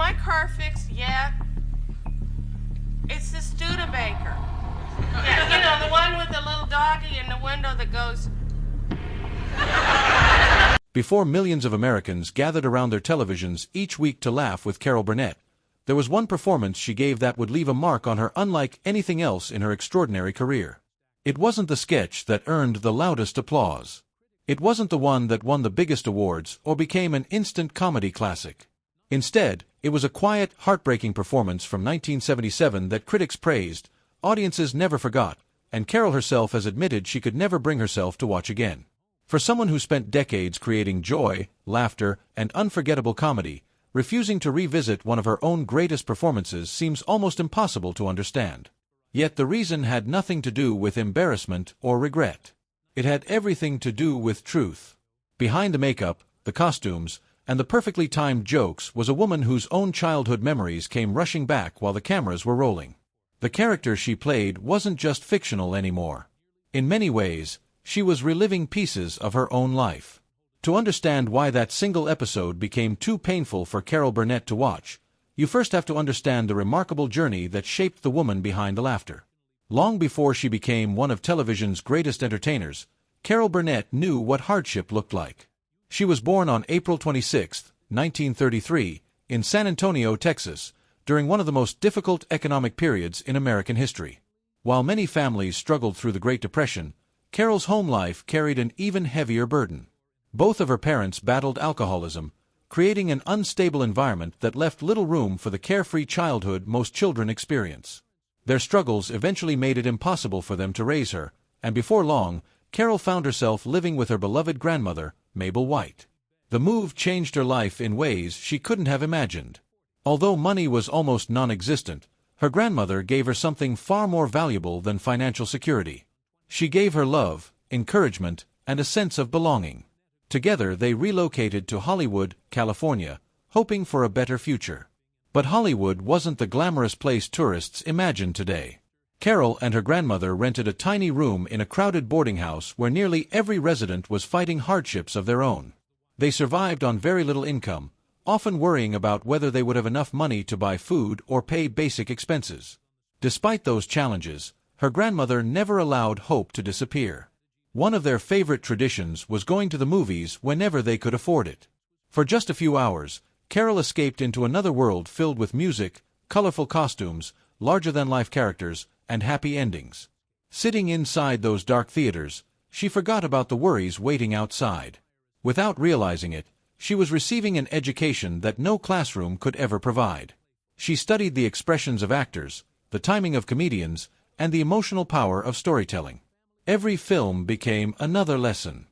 my car fixed yet? It's the Studebaker. Yeah, you know, the one with the little doggy in the window that goes... Before millions of Americans gathered around their televisions each week to laugh with Carol Burnett, there was one performance she gave that would leave a mark on her unlike anything else in her extraordinary career. It wasn't the sketch that earned the loudest applause. It wasn't the one that won the biggest awards or became an instant comedy classic. Instead, it was a quiet, heartbreaking performance from 1977 that critics praised, audiences never forgot, and Carol herself has admitted she could never bring herself to watch again. For someone who spent decades creating joy, laughter, and unforgettable comedy, refusing to revisit one of her own greatest performances seems almost impossible to understand. Yet the reason had nothing to do with embarrassment or regret. It had everything to do with truth. Behind the makeup, the costumes, and the perfectly timed jokes was a woman whose own childhood memories came rushing back while the cameras were rolling. The character she played wasn't just fictional anymore. In many ways, she was reliving pieces of her own life. To understand why that single episode became too painful for Carol Burnett to watch, you first have to understand the remarkable journey that shaped the woman behind the laughter. Long before she became one of television's greatest entertainers, Carol Burnett knew what hardship looked like. She was born on April 26, 1933, in San Antonio, Texas, during one of the most difficult economic periods in American history. While many families struggled through the Great Depression, Carol's home life carried an even heavier burden. Both of her parents battled alcoholism, creating an unstable environment that left little room for the carefree childhood most children experience. Their struggles eventually made it impossible for them to raise her, and before long, Carol found herself living with her beloved grandmother, Mabel White. The move changed her life in ways she couldn't have imagined. Although money was almost non-existent, her grandmother gave her something far more valuable than financial security. She gave her love, encouragement, and a sense of belonging. Together they relocated to Hollywood, California, hoping for a better future. But Hollywood wasn't the glamorous place tourists imagine today. Carol and her grandmother rented a tiny room in a crowded boarding house where nearly every resident was fighting hardships of their own. They survived on very little income, often worrying about whether they would have enough money to buy food or pay basic expenses. Despite those challenges, her grandmother never allowed hope to disappear. One of their favorite traditions was going to the movies whenever they could afford it. For just a few hours, Carol escaped into another world filled with music, colorful costumes, larger-than-life characters, and happy endings. Sitting inside those dark theaters, she forgot about the worries waiting outside. Without realizing it, she was receiving an education that no classroom could ever provide. She studied the expressions of actors, the timing of comedians, and the emotional power of storytelling. Every film became another lesson.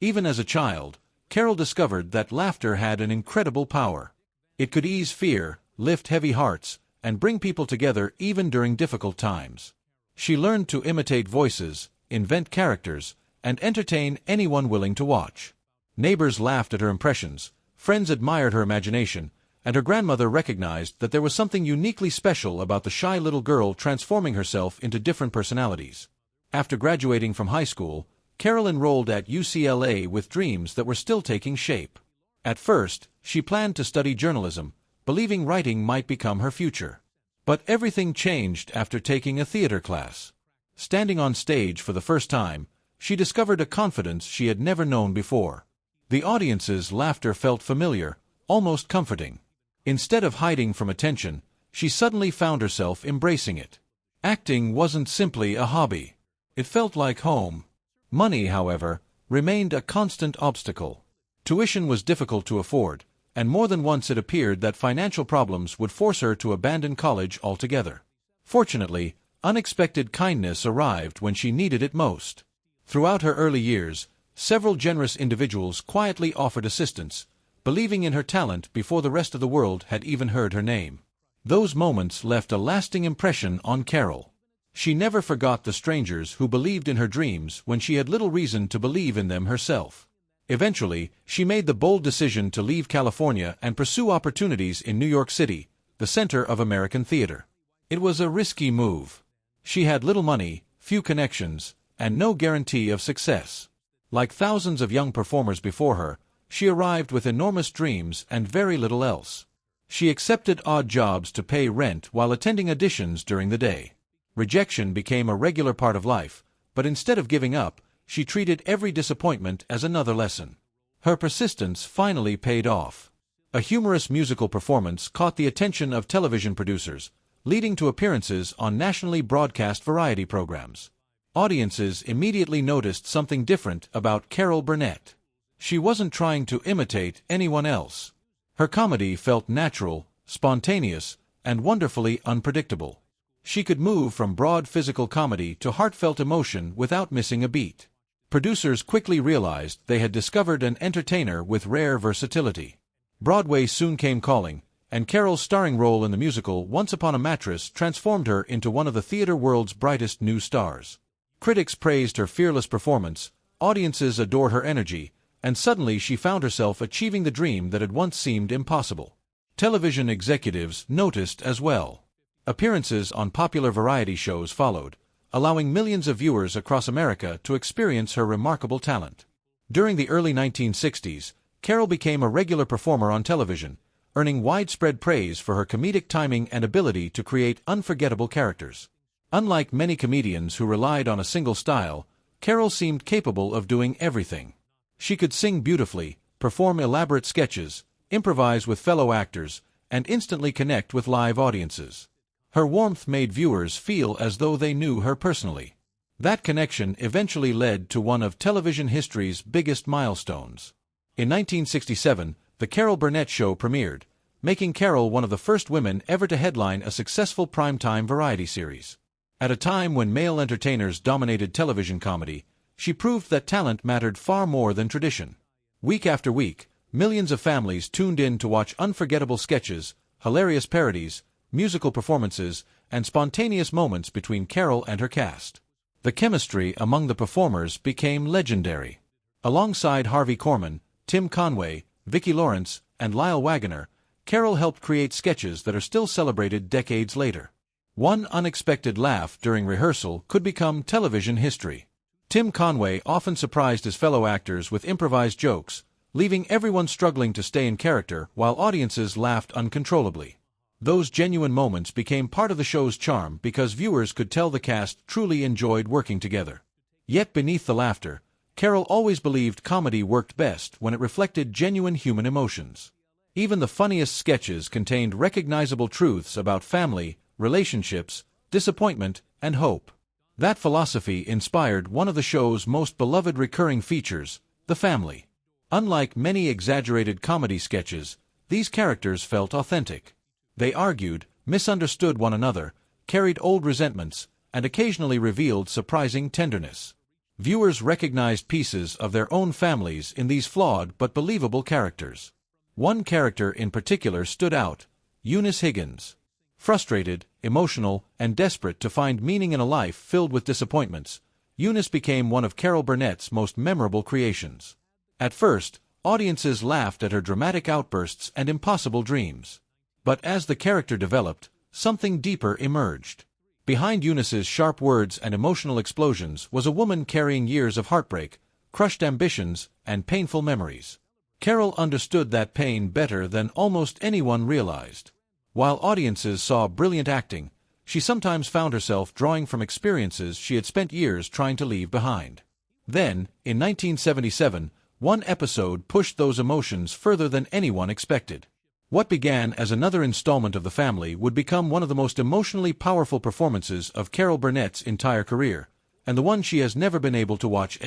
Even as a child, Carol discovered that laughter had an incredible power. It could ease fear, lift heavy hearts, and bring people together even during difficult times. She learned to imitate voices, invent characters, and entertain anyone willing to watch. Neighbors laughed at her impressions, friends admired her imagination, and her grandmother recognized that there was something uniquely special about the shy little girl transforming herself into different personalities. After graduating from high school, Carol enrolled at UCLA with dreams that were still taking shape. At first, she planned to study journalism, believing writing might become her future. But everything changed after taking a theater class. Standing on stage for the first time, she discovered a confidence she had never known before. The audience's laughter felt familiar, almost comforting. Instead of hiding from attention, she suddenly found herself embracing it. Acting wasn't simply a hobby. It felt like home. Money, however, remained a constant obstacle. Tuition was difficult to afford, and more than once it appeared that financial problems would force her to abandon college altogether. Fortunately, unexpected kindness arrived when she needed it most. Throughout her early years, several generous individuals quietly offered assistance, believing in her talent before the rest of the world had even heard her name. Those moments left a lasting impression on Carol. She never forgot the strangers who believed in her dreams when she had little reason to believe in them herself. Eventually, she made the bold decision to leave California and pursue opportunities in New York City, the center of American theater. It was a risky move. She had little money, few connections, and no guarantee of success. Like thousands of young performers before her, she arrived with enormous dreams and very little else. She accepted odd jobs to pay rent while attending auditions during the day. Rejection became a regular part of life, but instead of giving up, she treated every disappointment as another lesson. Her persistence finally paid off. A humorous musical performance caught the attention of television producers, leading to appearances on nationally broadcast variety programs. Audiences immediately noticed something different about Carol Burnett. She wasn't trying to imitate anyone else. Her comedy felt natural, spontaneous, and wonderfully unpredictable. She could move from broad physical comedy to heartfelt emotion without missing a beat. Producers quickly realized they had discovered an entertainer with rare versatility. Broadway soon came calling, and Carol's starring role in the musical Once Upon a Mattress transformed her into one of the theater world's brightest new stars. Critics praised her fearless performance, audiences adored her energy, and suddenly she found herself achieving the dream that had once seemed impossible. Television executives noticed as well. Appearances on popular variety shows followed, allowing millions of viewers across America to experience her remarkable talent. During the early 1960s, Carol became a regular performer on television, earning widespread praise for her comedic timing and ability to create unforgettable characters. Unlike many comedians who relied on a single style, Carol seemed capable of doing everything. She could sing beautifully, perform elaborate sketches, improvise with fellow actors, and instantly connect with live audiences. Her warmth made viewers feel as though they knew her personally. That connection eventually led to one of television history's biggest milestones. In 1967, The Carol Burnett Show premiered, making Carol one of the first women ever to headline a successful primetime variety series. At a time when male entertainers dominated television comedy, she proved that talent mattered far more than tradition. Week after week, millions of families tuned in to watch unforgettable sketches, hilarious parodies, musical performances, and spontaneous moments between Carol and her cast. The chemistry among the performers became legendary. Alongside Harvey Korman, Tim Conway, Vicki Lawrence, and Lyle Waggoner, Carol helped create sketches that are still celebrated decades later. One unexpected laugh during rehearsal could become television history. Tim Conway often surprised his fellow actors with improvised jokes, leaving everyone struggling to stay in character while audiences laughed uncontrollably. Those genuine moments became part of the show's charm because viewers could tell the cast truly enjoyed working together. Yet beneath the laughter, Carol always believed comedy worked best when it reflected genuine human emotions. Even the funniest sketches contained recognizable truths about family, relationships, disappointment, and hope. That philosophy inspired one of the show's most beloved recurring features, the family. Unlike many exaggerated comedy sketches, these characters felt authentic. They argued, misunderstood one another, carried old resentments, and occasionally revealed surprising tenderness. Viewers recognized pieces of their own families in these flawed but believable characters. One character in particular stood out, Eunice Higgins. Frustrated, emotional, and desperate to find meaning in a life filled with disappointments, Eunice became one of Carol Burnett's most memorable creations. At first, audiences laughed at her dramatic outbursts and impossible dreams. But as the character developed, something deeper emerged. Behind Eunice's sharp words and emotional explosions was a woman carrying years of heartbreak, crushed ambitions, and painful memories. Carol understood that pain better than almost anyone realized. While audiences saw brilliant acting, she sometimes found herself drawing from experiences she had spent years trying to leave behind. Then, in 1977, one episode pushed those emotions further than anyone expected. What began as another installment of The Family would become one of the most emotionally powerful performances of Carol Burnett's entire career, and the one she has never been able to watch.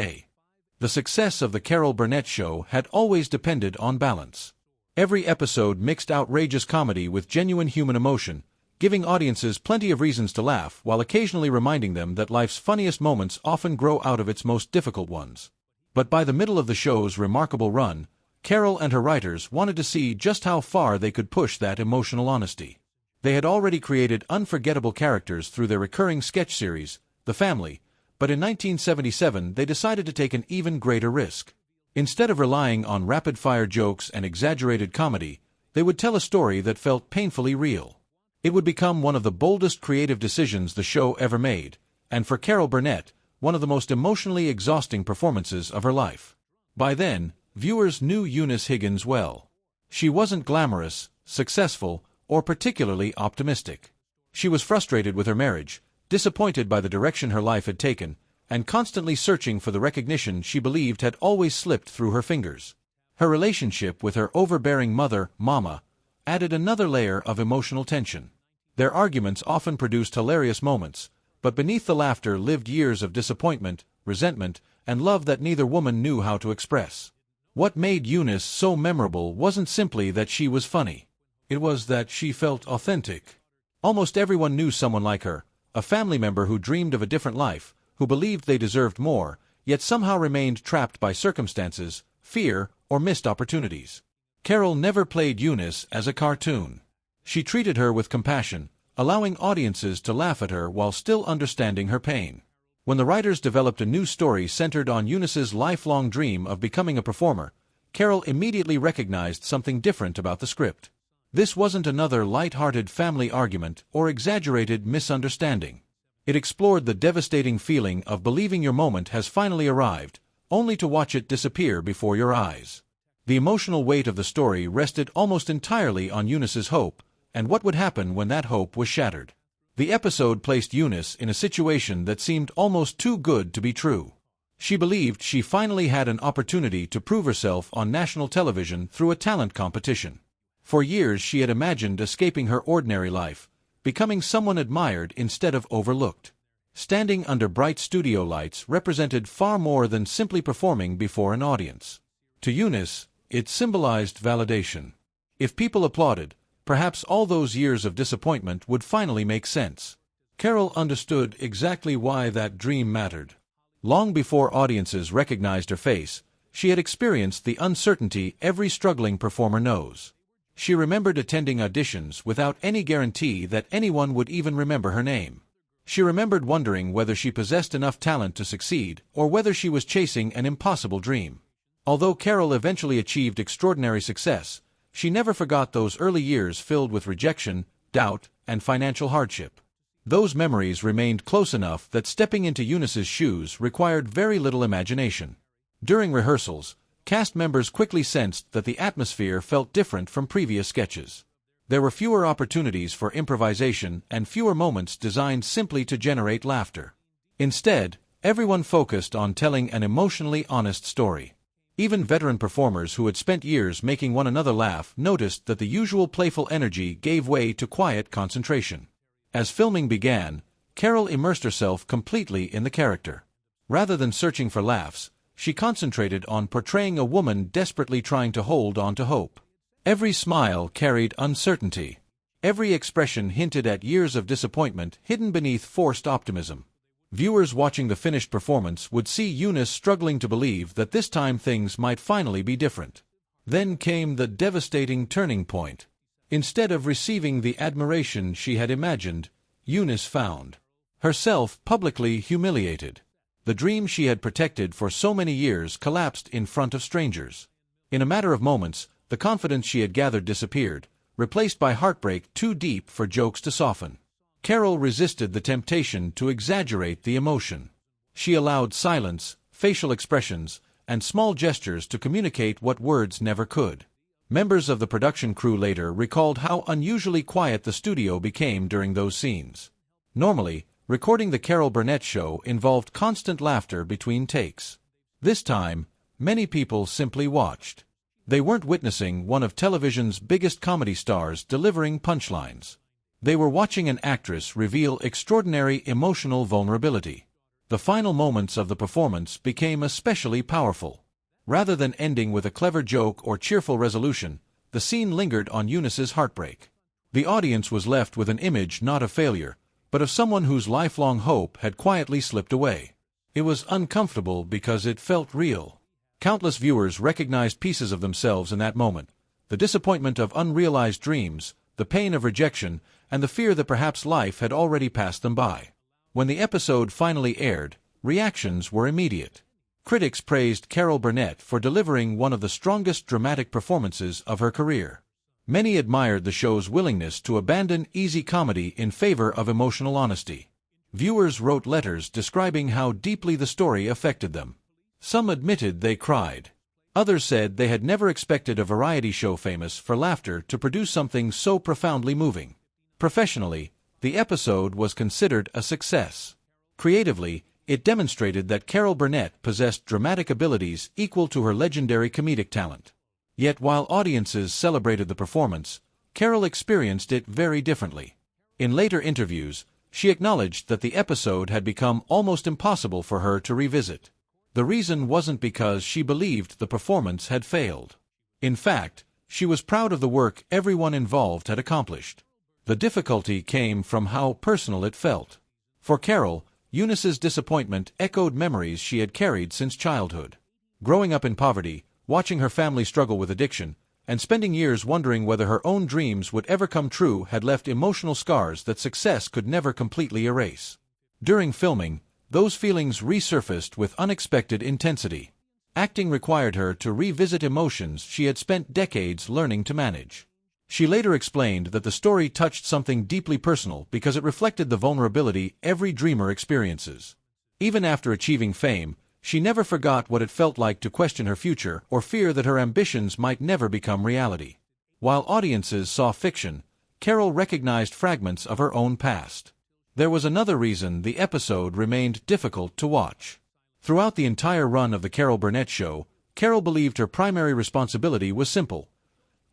The success of The Carol Burnett Show had always depended on balance. Every episode mixed outrageous comedy with genuine human emotion, giving audiences plenty of reasons to laugh while occasionally reminding them that life's funniest moments often grow out of its most difficult ones. But by the middle of the show's remarkable run, Carol and her writers wanted to see just how far they could push that emotional honesty. They had already created unforgettable characters through their recurring sketch series, The Family, but in 1977 they decided to take an even greater risk. Instead of relying on rapid-fire jokes and exaggerated comedy, they would tell a story that felt painfully real. It would become one of the boldest creative decisions the show ever made, and for Carol Burnett, one of the most emotionally exhausting performances of her life. By then, viewers knew Eunice Higgins well. She wasn't glamorous, successful, or particularly optimistic. She was frustrated with her marriage, disappointed by the direction her life had taken, and constantly searching for the recognition she believed had always slipped through her fingers. Her relationship with her overbearing mother, Mama, added another layer of emotional tension. Their arguments often produced hilarious moments, but beneath the laughter lived years of disappointment, resentment, and love that neither woman knew how to express. What made Eunice so memorable wasn't simply that she was funny. It was that she felt authentic. Almost everyone knew someone like her, a family member who dreamed of a different life, who believed they deserved more, yet somehow remained trapped by circumstances, fear, or missed opportunities. Carol never played Eunice as a cartoon. She treated her with compassion, allowing audiences to laugh at her while still understanding her pain. When the writers developed a new story centered on Eunice's lifelong dream of becoming a performer, Carol immediately recognized something different about the script. This wasn't another light-hearted family argument or exaggerated misunderstanding. It explored the devastating feeling of believing your moment has finally arrived, only to watch it disappear before your eyes. The emotional weight of the story rested almost entirely on Eunice's hope, and what would happen when that hope was shattered. The episode placed Eunice in a situation that seemed almost too good to be true. She believed she finally had an opportunity to prove herself on national television through a talent competition. For years she had imagined escaping her ordinary life, becoming someone admired instead of overlooked. Standing under bright studio lights represented far more than simply performing before an audience. To Eunice, it symbolized validation. If people applauded, perhaps all those years of disappointment would finally make sense. Carol understood exactly why that dream mattered. Long before audiences recognized her face, she had experienced the uncertainty every struggling performer knows. She remembered attending auditions without any guarantee that anyone would even remember her name. She remembered wondering whether she possessed enough talent to succeed or whether she was chasing an impossible dream. Although Carol eventually achieved extraordinary success, she never forgot those early years filled with rejection, doubt, and financial hardship. Those memories remained close enough that stepping into Eunice's shoes required very little imagination. During rehearsals, cast members quickly sensed that the atmosphere felt different from previous sketches. There were fewer opportunities for improvisation and fewer moments designed simply to generate laughter. Instead, everyone focused on telling an emotionally honest story. Even veteran performers who had spent years making one another laugh noticed that the usual playful energy gave way to quiet concentration. As filming began, Carol immersed herself completely in the character. Rather than searching for laughs, she concentrated on portraying a woman desperately trying to hold on to hope. Every smile carried uncertainty. Every expression hinted at years of disappointment hidden beneath forced optimism. Viewers watching the finished performance would see Eunice struggling to believe that this time things might finally be different. Then came the devastating turning point. Instead of receiving the admiration she had imagined, Eunice found herself publicly humiliated. The dream she had protected for so many years collapsed in front of strangers. In a matter of moments, the confidence she had gathered disappeared, replaced by heartbreak too deep for jokes to soften. Carol resisted the temptation to exaggerate the emotion. She allowed silence, facial expressions, and small gestures to communicate what words never could. Members of the production crew later recalled how unusually quiet the studio became during those scenes. Normally, recording the Carol Burnett Show involved constant laughter between takes. This time, many people simply watched. They weren't witnessing one of television's biggest comedy stars delivering punchlines. They were watching an actress reveal extraordinary emotional vulnerability. The final moments of the performance became especially powerful. Rather than ending with a clever joke or cheerful resolution, the scene lingered on Eunice's heartbreak. The audience was left with an image not of failure, but of someone whose lifelong hope had quietly slipped away. It was uncomfortable because it felt real. Countless viewers recognized pieces of themselves in that moment: the disappointment of unrealized dreams, the pain of rejection, and the fear that perhaps life had already passed them by. When the episode finally aired, reactions were immediate. Critics praised Carol Burnett for delivering one of the strongest dramatic performances of her career. Many admired the show's willingness to abandon easy comedy in favor of emotional honesty. Viewers wrote letters describing how deeply the story affected them. Some admitted they cried. Others said they had never expected a variety show famous for laughter to produce something so profoundly moving. Professionally, the episode was considered a success. Creatively, it demonstrated that Carol Burnett possessed dramatic abilities equal to her legendary comedic talent. Yet while audiences celebrated the performance, Carol experienced it very differently. In later interviews, she acknowledged that the episode had become almost impossible for her to revisit. The reason wasn't because she believed the performance had failed. In fact, she was proud of the work everyone involved had accomplished. The difficulty came from how personal it felt. For Carol, Eunice's disappointment echoed memories she had carried since childhood. Growing up in poverty, watching her family struggle with addiction, and spending years wondering whether her own dreams would ever come true had left emotional scars that success could never completely erase. During filming, those feelings resurfaced with unexpected intensity. Acting required her to revisit emotions she had spent decades learning to manage. She later explained that the story touched something deeply personal because it reflected the vulnerability every dreamer experiences. Even after achieving fame, she never forgot what it felt like to question her future or fear that her ambitions might never become reality. While audiences saw fiction, Carol recognized fragments of her own past. There was another reason the episode remained difficult to watch. Throughout the entire run of the Carol Burnett Show, Carol believed her primary responsibility was simple: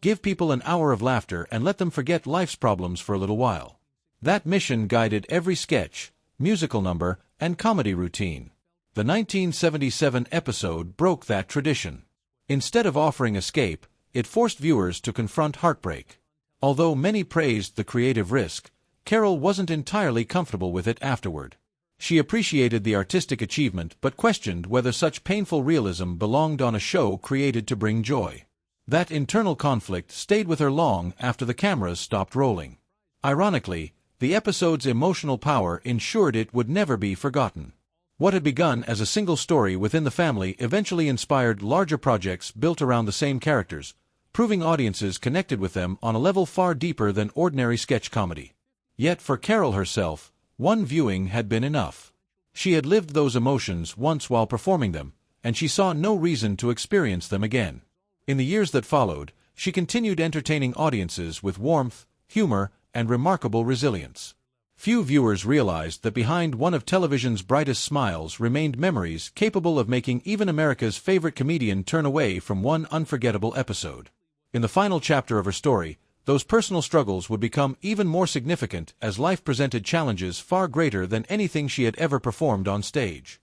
give people an hour of laughter and let them forget life's problems for a little while. That mission guided every sketch, musical number, and comedy routine. The 1977 episode broke that tradition. Instead of offering escape, it forced viewers to confront heartbreak. Although many praised the creative risk, Carol wasn't entirely comfortable with it afterward. She appreciated the artistic achievement but questioned whether such painful realism belonged on a show created to bring joy. That internal conflict stayed with her long after the cameras stopped rolling. Ironically, the episode's emotional power ensured it would never be forgotten. What had begun as a single story within the family eventually inspired larger projects built around the same characters, proving audiences connected with them on a level far deeper than ordinary sketch comedy. Yet for Carol herself, one viewing had been enough. She had lived those emotions once while performing them, and she saw no reason to experience them again. In the years that followed, she continued entertaining audiences with warmth, humor, and remarkable resilience. Few viewers realized that behind one of television's brightest smiles remained memories capable of making even America's favorite comedian turn away from one unforgettable episode. In the final chapter of her story, those personal struggles would become even more significant as life presented challenges far greater than anything she had ever performed on stage.